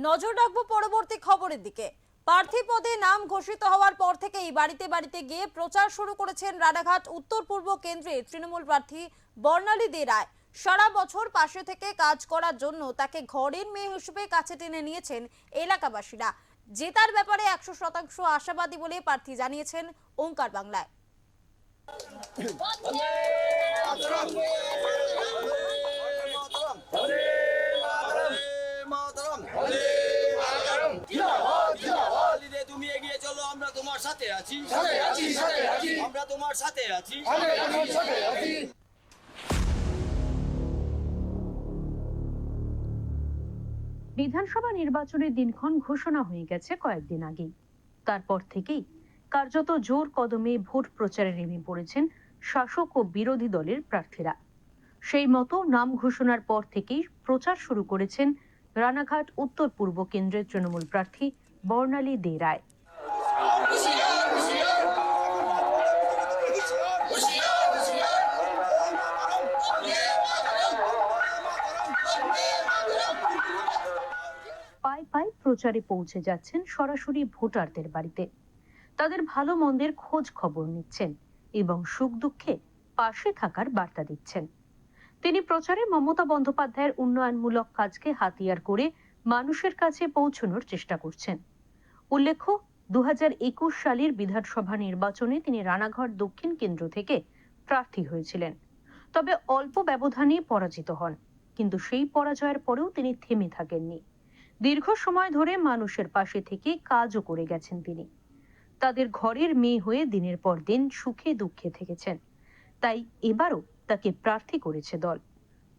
নজর রাখবো পরবর্তী খবরের দিকে। প্রার্থী পদে নাম ঘোষিত হওয়ার পর থেকেই বাড়িতে বাড়িতে গিয়ে প্রচার শুরু করেছেন রানাঘাট উত্তর পূর্ব কেন্দ্রের তৃণমূল প্রার্থী বর্ণালী দে রায়। সারা বছর পাশে থেকে কাজ করার জন্য তাকে ঘরের মেয়ে হিসেবে কাছে টেনে নিয়েছেন এলাকাবাসীরা। জেতার ব্যাপারে 100% আশাবাদী বলে প্রার্থী জানিয়েছেন ওঙ্কার বাংলায়। তুমি এগিয়ে চলো, আমরা তোমার সাথে আছি, আমরা তোমার সাথে আছি। বিধানসভা নির্বাচনের দিনক্ষণ ঘোষণা হয়ে গেছে কয়েকদিন আগেই। তারপর থেকেই কার্যত জোর কদমে ভোট প্রচারে নেমে পড়েছেন শাসক ও বিরোধী দলের প্রার্থীরা। সেই মতো নাম ঘোষণার পর থেকেই প্রচার শুরু করেছেন রানাঘাট উত্তর পূর্ব কেন্দ্রের তৃণমূল প্রার্থী বর্ণালী দে রায়। পায়ে পায়ে প্রচারে পৌঁছে যাচ্ছেন সরাসরি ভোটারদের বাড়িতে। তাদের ভালো মন্দের খোঁজ খবর নিচ্ছেন এবং সুখ দুঃখে পাশে থাকার বার্তা দিচ্ছেন। তিনি প্রচারে মমতা বন্দ্যোপাধ্যায়ের উন্নয়নমূলক কাজকে হাতিয়ার করে মানুষের কাছে পৌঁছানোর চেষ্টা করছেন। উল্লেখ্য, 2021 সালের বিধানসভা নির্বাচনে তিনি রানাঘাট দক্ষিণ কেন্দ্র থেকে প্রার্থী হয়েছিলেন। তবে অল্প ব্যবধানে পরাজিত হন, কিন্তু সেই পরাজয়ের পরেও তিনি থেমে থাকেননি। দীর্ঘ সময় ধরে মানুষের পাশে থেকে কাজও করে গেছেন তিনি। তাদের ঘরের মেয়ে হয়ে দিনের পর দিন সুখে দুঃখে থেকেছেন। তাই এবারও তাকে প্রার্থী করেছে দল।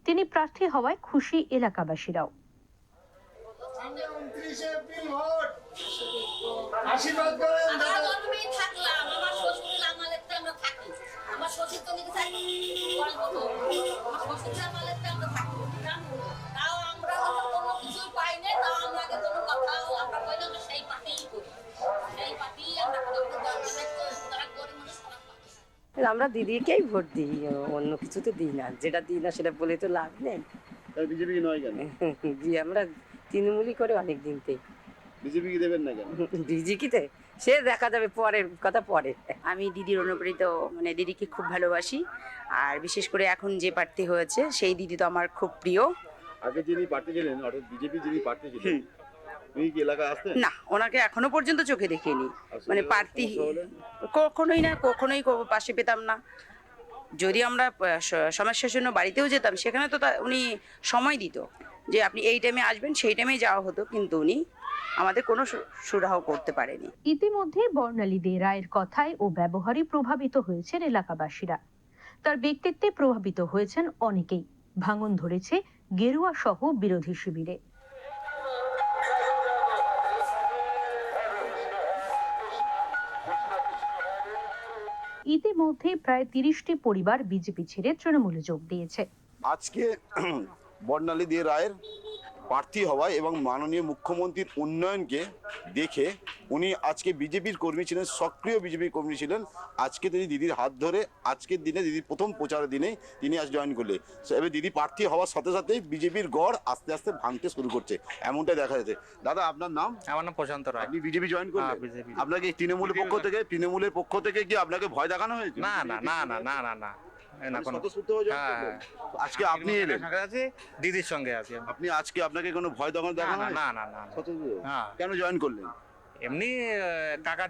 তিনি প্রার্থী হওয়ায় খুশি এলাকাবাসীরাও। আমরা দিদিকেই ভোট দিই, অন্য কিছু তো দিই না। যেটা দিই না সেটা বলে তো লাভ নেই। বিজেপি নয় কেন? জি, আমরা তৃণমূলই করে অনেক দিন থেকে। বিজেপি কি দেবেন না কেন? বিজেপিতে সে দেখা যাবে, পরের কথা পরে। আমি দিদির অনুপ্রেরিত, মানে দিদিকে খুব ভালোবাসি। আর বিশেষ করে এখন যে প্রার্থী হয়েছে সেই দিদি তো আমার খুব প্রিয়। আগে যিনি প্রার্থী ছিলেন, অর্থাৎ বিজেপি যিনি প্রার্থী ছিলেন, উনি কি এলাকায় আসতেন? না, ওনাকে এখনো পর্যন্ত চোখে দেখিনি। মানে প্রার্থী কখনোই না, কখনোই পাশে পেতাম না। যদি আমরা সমস্যার জন্য বাড়িতেও যেতাম, সেখানে তো উনি সময় দিত যে আপনি এই টাইমে আসবেন, সেই টাইমেই যাওয়া হতো, কিন্তু উনি আমাদের কোনো সুরাহ করতে পারেনি। ইতিমধ্যে বর্ণালী দে রায়ের কথায় ও ব্যবহারে প্রভাবিত হয়েছেন এলাকাবাসীরা। তার ব্যক্তিত্বে প্রভাবিত হয়েছেন অনেকেই। ভাঙন ধরেছে গেরুয়া সহ বিরোধী শিবিরে। ইতিমধ্যে প্রায় 30টি পরিবার বিজেপি ছেড়ে তৃণমূলে যোগ দিয়েছে। আজকে বর্ণালী দে রায়ের প্রার্থী হওয়ায় এবং মাননীয় মুখ্যমন্ত্রীর উন্নয়নকে দেখে উনি আজকে বিজেপির কর্মী ছিলেন, সক্রিয় বিজেপির কর্মী ছিলেন। আজকে তিনি দিদির হাত ধরে আজকের দিনে, দিদির প্রথম প্রচারের দিনেই তিনি আজ জয়েন করলে। এবার দিদি প্রার্থী হওয়ার সাথে সাথেই বিজেপির গড় আস্তে আস্তে ভাঙতে শুরু করছে, এমনটাই দেখা যাচ্ছে। দাদা, আপনার নাম? আমার নাম প্রশান্ত রায়। আপনি বিজেপি জয়েন করলেন? আপনাকে তৃণমূলের পক্ষ থেকে কি আপনাকে ভয় দেখানো হয়েছে? না না না না না না না, আজকে আপনি এলেন, দিদির সঙ্গে আছি আপনি আজকে আপনাকে কোনো ভয় দেখানো দেখানো? না না না, কেন জয়েন করলেন? এমনি কাকা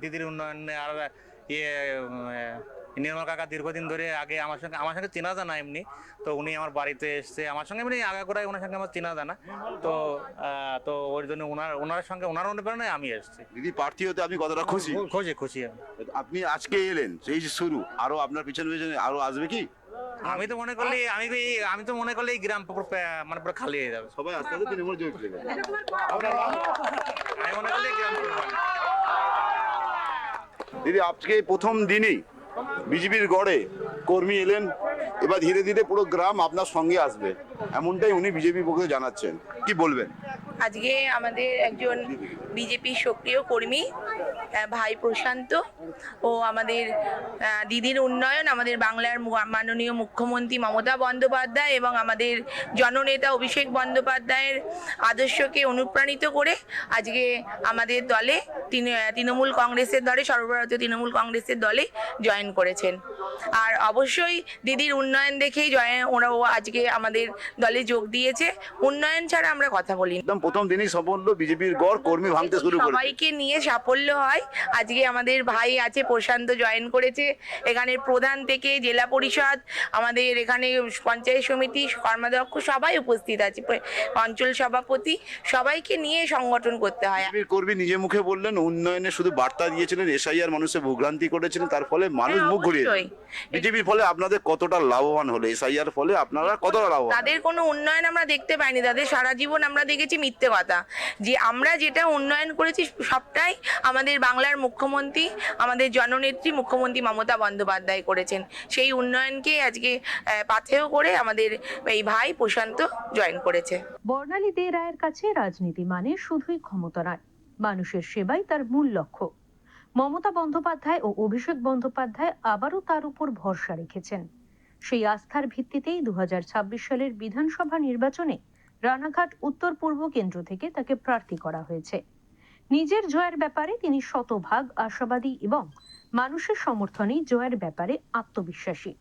দিদির উন্নয়নে আর ইয়ে নির্মল কাকা দীর্ঘদিন ধরে আগে আমার সঙ্গে চেনা জানা এমনি। তো উনি আমার বাড়িতে এসছে, আমার সঙ্গে এমনি আগে করে ওনার সঙ্গে আমার চেনা জানা। তো ওই জন্য ওনার সঙ্গে ওনার অনুপ্রেরণায় আমি এসেছি। দিদি প্রার্থী হতে আপনি কতটা খুশি? খুশি। আপনি আজকে এলেন, সেই যে শুরু, আরো আপনার পিছনে আরো আসবে কি? আমি তো মনে করলি এই গ্রাম মানে পুরো খালি হয়ে যাবে। সবাই আস্তে আস্তে তৃণমূল যোগ দেবে। আমি মনে করলি গ্রাম। দিদি, আজকে প্রথম দিনই বিজেপির গড়ে কর্মী এলেন, এবার ধীরে ধীরে পুরো গ্রাম আপনার সঙ্গে আসবে, এমনটাই উনি বিজেপি পক্ষে জানাচ্ছেন। কি বলবেন? আজকে আমাদের একজন বিজেপির সক্রিয় কর্মী ভাই প্রশান্ত ও আমাদের দিদির উন্নয়ন, আমাদের বাংলার মাননীয় মুখ্যমন্ত্রী মমতা বন্দ্যোপাধ্যায় এবং আমাদের জননেতা অভিষেক বন্দ্যোপাধ্যায়ের আদর্শকে অনুপ্রাণিত করে আজকে আমাদের দলে তৃণমূল কংগ্রেসের দলে, সর্বভারতীয় তৃণমূল কংগ্রেসের দলে জয়েন করেছেন। আর অবশ্যই দিদির উন্নয়ন দেখেই ওরাও আজকে আমাদের দলে যোগ দিয়েছে। উন্নয়ন ছাড়া আমরা কথা বলি না। একদম প্রথম দিনই সাফল্য, বিজেপির গড় কর্মী ভাঙতে শুরু করেছে। সবাইকে নিয়ে সাফল্য হয়। আজকে আমাদের ভাই আছে প্রশান্ত জয়েন করেছে, এখানে প্রধান থেকে জেলা পরিষদ, আমাদের এখানে পঞ্চায়েত সমিতি কর্মাধ্যক্ষ সবাই উপস্থিত আছে, অঞ্চল সভাপতি, সবাইকে নিয়ে সংগঠন করতে হয়। বিজেপির কর্মী নিজে মুখে বললেন উন্নয়নে শুধু বার্তা দিয়েছিলেন, এসআইআর মানুষের ভোগান্তি করেছিলেন, তার ফলে মানুষ মুখ ঘুরিয়েছে। বিজেপির ফলে আপনাদের কতটা লাভবান হলো, এসআইআর ফলে আপনারা কতটা লাভবান? তাদের কোনো উন্নয়ন আমরা দেখতে পাইনি, তাদের সারা জীবন আমরা দেখেছি মিথ্যে কথা। যে আমরা যেটা উন্নয়ন করেছি সবটাই আমাদের বাংলার মুখ্যমন্ত্রী, আমাদের জননেত্রী মুখ্যমন্ত্রী মমতা বন্দ্যোপাধ্যায় করেছেন। সেই উন্নয়নকে আজকে পাথেয় করে আমাদের এই ভাই প্রশান্ত জয়েন করেছে। বর্ণালী দে রায়ের কাছে রাজনীতি মানে শুধুই ক্ষমতা নয়, মানুষের সেবাই তার মূল লক্ষ্য। মমতা বন্দ্যোপাধ্যায় ও অভিষেক বন্দ্যোপাধ্যায় আবারও তার উপর ভরসা রেখেছেন। সেই আস্থার ভিত্তিতেই 2026 সালের বিধানসভা নির্বাচনে রানাঘাট উত্তর পূর্ব কেন্দ্র থেকে তাকে প্রার্থী করা হয়েছে। নিজের জয়ের ব্যাপারে তিনি শতভাগ আশাবাদী এবং মানুষের সমর্থনেই জয়ের ব্যাপারে আত্মবিশ্বাসী।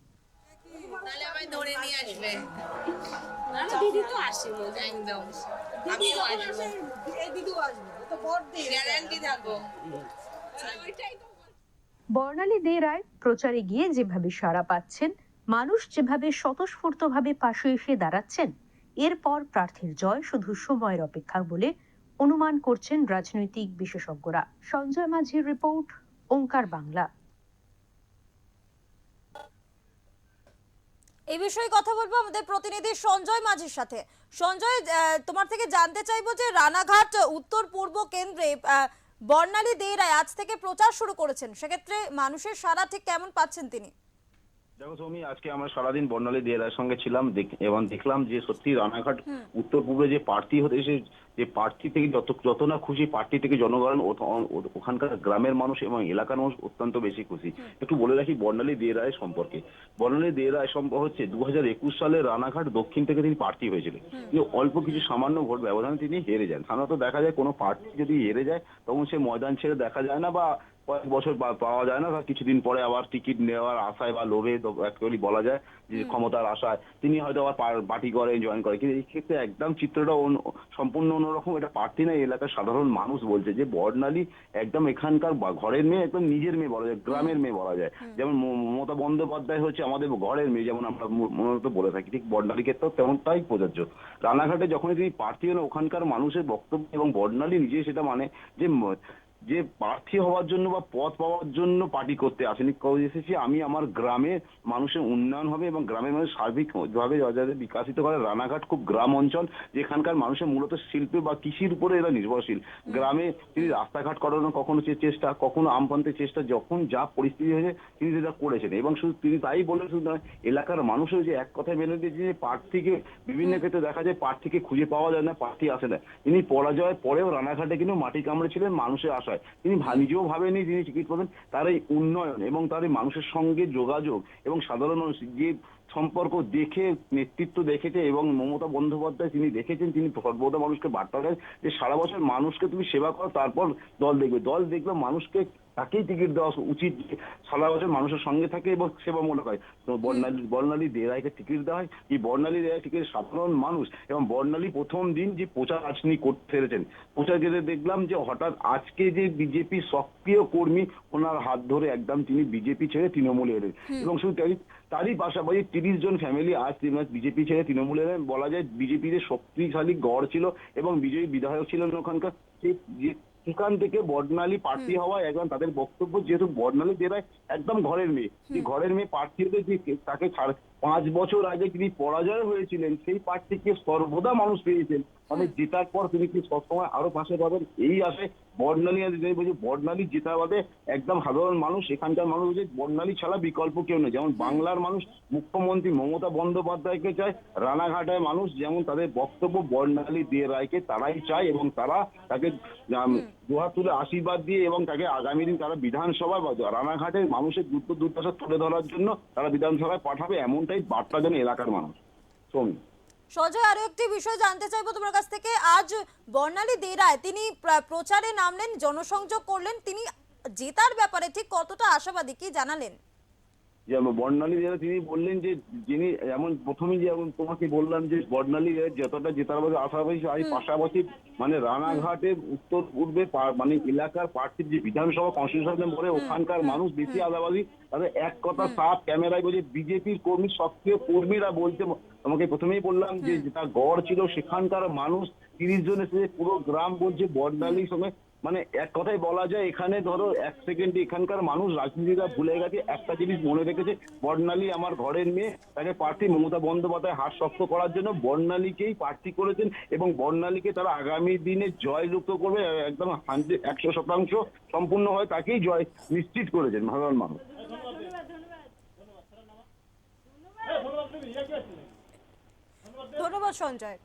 ধরে নিয়ে আসবে একদম, গ্যারান্টি থাকবো। বর্ণালী দে রায় প্রচারে গিয়ে যেভাবে সাড়া পাচ্ছেন, মানুষ যেভাবে স্বতঃস্ফূর্তভাবে পাশে এসে দাঁড়াচ্ছেন, এরপর প্রার্থীর জয় শুধু সময়ের অপেক্ষা বলে অনুমান করছেন রাজনৈতিক বিশেষজ্ঞরা। সঞ্জয় মাঝির রিপোর্ট, ওঙ্কার বাংলা। এই বিষয়ে কথা বলবো আমাদের প্রতিনিধি সঞ্জয় মাঝির সাথে। সঞ্জয়, তোমার থেকে জানতে চাইবো যে রানাঘাট উত্তর পূর্ব কেন্দ্রে বর্ণালী দে রায় আজ থেকে প্রচার শুরু করেছেন, সেক্ষেত্রে মানুষের সাড়া ঠিক কেমন পাচ্ছেন তিনি? দেখো সৌমি, আজকে আমরা সারাদিন বর্ণালী দে রায়ের সঙ্গে ছিলাম এবং দেখলাম যে সত্যি রানাঘাট উত্তর পূর্বে যে প্রার্থী হতে এসে যে প্রার্থী থেকে যত না খুশি, প্রার্থী থেকে জনগণ ওখানকার গ্রামের মানুষ এবং এলাকার মানুষ অত্যন্ত বেশি খুশি। একটু বলে রাখি বর্ণালী দে রায় সম্পর্কে। বর্ণালী দে রায় হচ্ছে 2021 সালে রানাঘাট দক্ষিণ থেকে তিনি প্রার্থী হয়েছিলেন। তিনি অল্প কিছু সামান্য ভোট ব্যবধানে তিনি হেরে যান। সাধারণত দেখা যায় কোনো প্রার্থী যদি হেরে যায় তখন সে ময়দান ছেড়ে দেখা যায় না বা কয়েক বছর পাওয়া যায় না, কিছুদিন পরে আবার টিকিট নেওয়ার আশায় বা লোভে অ্যাকচুয়ালি বলা যায় যে ক্ষমতার আশায় তিনি হয়তো আবার পার্টি করে জয়েন করে। কিন্তু এই ক্ষেত্রে একদম চিত্রটা সম্পূর্ণ অন্যরকম। এটা প্রার্থী না, এলাকার সাধারণ মানুষ বলছে যে বর্ণালী একদম এখানকার ঘরের মেয়ে, একদম নিজের মেয়ে বলা যায়, গ্রামের মেয়ে বলা যায়। যেমন মমতা বন্দ্যোপাধ্যায় হচ্ছে আমাদের ঘরের মেয়ে, যেমন আমরা মূলত বলে থাকি, ঠিক বর্ণালী ক্ষেত্রেও তেমনটাই প্রযোজ্য। রানাঘাটে যখনই তিনি প্রার্থী হলেন ওখানকার মানুষের বক্তব্য এবং বর্ণালী নিজে সেটা মানে যে প্রার্থী হওয়ার জন্য বা পদ পাওয়ার জন্য পার্টি করতে আসেনি, এসেছি আমি আমার গ্রামে মানুষের উন্নয়ন হবে এবং গ্রামের মানুষ সার্বিকভাবে বিকাশিত করে। রানাঘাট খুব গ্রাম অঞ্চল, যেখানকার মানুষের মূলত শিল্প বা কৃষির উপরে এরা নির্ভরশীল। গ্রামে তিনি রাস্তাঘাট করানোর কখনো চেষ্টা, কখনো আমপান্তের চেষ্টা, যখন যা পরিস্থিতি হয়েছে তিনি সেটা করেছেন। এবং শুধু তিনি তাই বলে শুধু নয়, এলাকার মানুষও যে এক কথায় মেনে দিয়েছে যে প্রার্থীকে বিভিন্ন ক্ষেত্রে দেখা যায় প্রার্থীকে খুঁজে পাওয়া যায় না, প্রার্থী আসে না। তিনি পরাজয়ের পরেও রানাঘাটে কিন্তু মাটি কামড়েছিলেন মানুষের আশায়। তিনি নিজেও ভাবেনি তিনি টিকিট পাবেন। তার এই উন্নয়ন এবং তার এই মানুষের সঙ্গে যোগাযোগ এবং সাধারণ মানুষ যে সম্পর্ক দেখে নেতৃত্ব দেখেছে এবং মমতা বন্দ্যোপাধ্যায় তিনি দেখেছেন, তিনি সর্বদা মানুষকে বার্তা দেন যে সারা বছর মানুষকে তুমি সেবা করো, তারপর দল দেখবে। দল দেখবে মানুষকে তাকেই টিকিট দেওয়া উচিত, সারা বছর মানুষের সঙ্গে থাকে এবং সেবামূলক হয়। তো বর্ণালী দে রায়কে টিকিট দেওয়া হয়। এই বর্ণালী দে রায় টিকিট সাধারণ মানুষ এবং বর্ণালী প্রথম দিন যে প্রচার তিনি করতে ফেলেছেন, প্রচার যেতে দেখলাম যে হঠাৎ আজকে যে বিজেপি সক্রিয় কর্মী ওনার হাত ধরে একদম তিনি বিজেপি ছেড়ে তৃণমূলে এলেন এবং শুধু তারই পাশাপাশি 30 জন ফ্যামিলি আজ বিজেপি ছেড়ে তৃণমূলে এলেন। বলা যায় বিজেপি যে শক্তিশালী গড় ছিল এবং বিজয়ী বিধায়ক ছিলেন ওখানকার, সেখান থেকে বর্ণালী প্রার্থী হওয়া একদম তাদের বক্তব্য, যেহেতু বর্ণালী দে রায় একদম ঘরের মেয়ে, ঘরের মেয়ে প্রার্থী হলে তাকে 5 বছর আগে তিনি পরাজয় হয়েছিলেন সেই প্রার্থীকে সর্বদা মানুষ পেয়েছেন, মানে জেতার পর তিনি কি সবসময় আরো পাশে পাবেন এই আশে বর্ণালী বলছে বর্ণালী জেতা বাদে একদম সাধারণ মানুষ এখানকার মানুষ বলছে বর্ণালী ছাড়া বিকল্প কেউ নেই। যেমন বাংলার মানুষ মুখ্যমন্ত্রী মমতা বন্দ্যোপাধ্যায়কে চায়, রানাঘাটের মানুষ যেমন তাদের বক্তব্য বর্ণালী দে রায়কে তারাই চায় এবং তারা তাকে দুহাত তুলে আশীর্বাদ দিয়ে এবং তাকে আগামী দিন তারা বিধানসভায় রানাঘাটের মানুষের দুর্দশা তুলে ধরার জন্য তারা বিধানসভায় পাঠাবে, এমনটাই বার্তা দেন এলাকার মানুষ। সোম সজয়, আরো একটি বিষয় জানতে চাইবো তোমার কাছ থেকে। আজ বর্ণালী দে রায় তিনি প্রচারে নামলেন, জনসংযোগ করলেন, তিনি জেতার ব্যাপারে ঠিক কতটা আশাবাদী, কি জানালেন? যেমন বর্ণালী তিনি বললেন যে যিনি এমন প্রথমেই যেমন তোমাকে বললাম যে বর্ণালী যতটা জেতার মধ্যে আশাবাদী আর পাশাপাশি মানে রানাঘাটের উত্তর পূর্বে মানে এলাকার প্রার্থীর যে বিধানসভা কনস্টিটিউশন বলে ওখানকার মানুষ বেশি আশাবাদী। তাদের এক কথা সাফ ক্যামেরায় বলছে বিজেপির কর্মী সক্রিয় কর্মীরা বলছে, তোমাকে প্রথমেই বললাম যে যেটা গড় ছিল সেখানকার মানুষ 30 জন এসে পুরো গ্রাম বলছে বর্ণালীর সঙ্গে, মানে এক কথাই বলা যায় এখানে ধরো 1 সেকেন্ডে এখানকার মানুষ রাজনীতিটা ভুলে গেছে, একটা জিনিস মনে রেখেছে বর্ণালী আমার ঘরের মেয়ে, তাকে প্রার্থী মমতা বন্দ্যোপাধ্যায় হাত শক্ত করার জন্য বর্ণালীকেই প্রার্থী করেছেন এবং বর্ণালীকে তারা আগামী দিনে জয়যুক্ত করবে একদম 100% সম্পূর্ণ হয় তাকেই জয় নিশ্চিত করেছেন সাধারণ মানুষ। ধন্যবাদ সঞ্জয়।